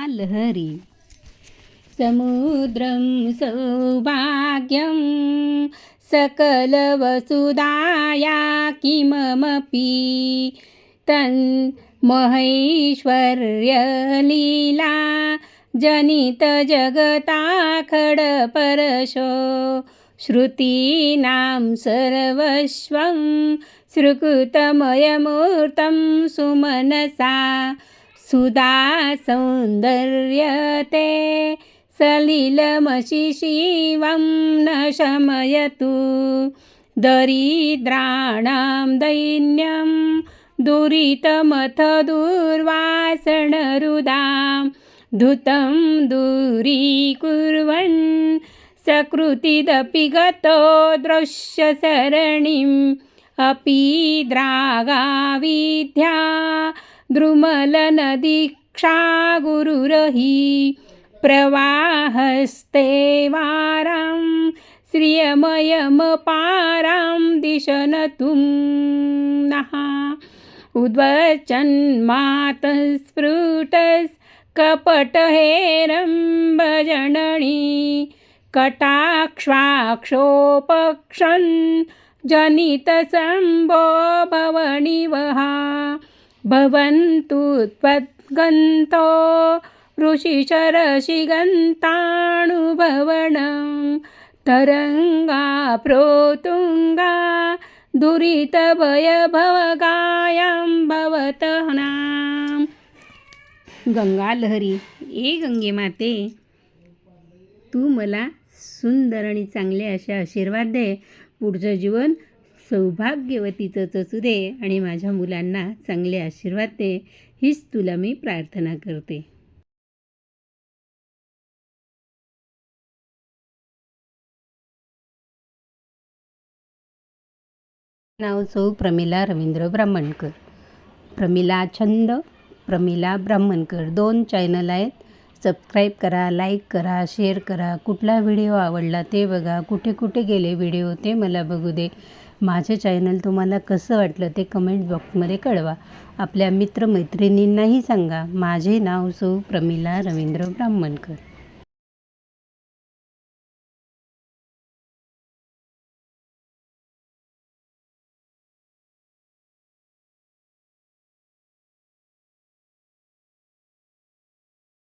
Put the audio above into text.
लहरी समुद्रं सौभाग्यं सकलवसुधाया किमपि तन्महैश्वर्यलीला जनितजगताखडपरशो श्रुतीनां सर्वस्वं सुकृतमयमूर्तं सुमनसा सुधा सौन्दर्यते सलिलमशिशिवं न शमयतु दरिद्राणां दैन्यं दुरितमथ दुर्वासनरुदां धुतं दूरीकुर्वन् सकृतिदपि गतो दृश्यसरणिम् अपि द्रागाविद्या द्रुमलनदीक्षा गुरुरहि प्रवाहस्ते वारां श्रियमयमपारां दिशनतुं नः उद्वचन्मातस्फुटस्कपटहेरं भजनणी कटाक्षाक्षोपक्षन् जनितशम्भो भवनिवहा भवन्तु त्वद्गन्तो ऋषिशरशिगन्तानुभवनं तरङ्गा प्रोतुङ्गा दुरितभयभवगायां भवतः नाम. गंगा लहरी, ए गंगे माते, तू मला सुंदर आणि चांगले असे आशीर्वाद दे. पुढचं जीवन सौभाग्यवतीचंच असू दे आणि माझ्या मुलांना चांगले आशीर्वाद दे, हीच तुला मी प्रार्थना करते. नाव सौ प्रमिला रवींद्र ब्राह्मणकर. प्रमिला छंद, प्रमिला ब्राह्मणकर 2 चॅनल आहेत. सबस्क्राईब करा, लाईक करा, शेअर करा. कुठला व्हिडिओ आवडला ते बघा. कुठे कुठे गेले व्हिडिओ ते मला बघू दे. माझे चॅनल तुम्हाला कसं वाटलं ते कमेंट बॉक्समध्ये कळवा. आपल्या मित्रमैत्रिणींनाही सांगा. माझे नाव सौ प्रमिला रवींद्र ब्राह्मणकर.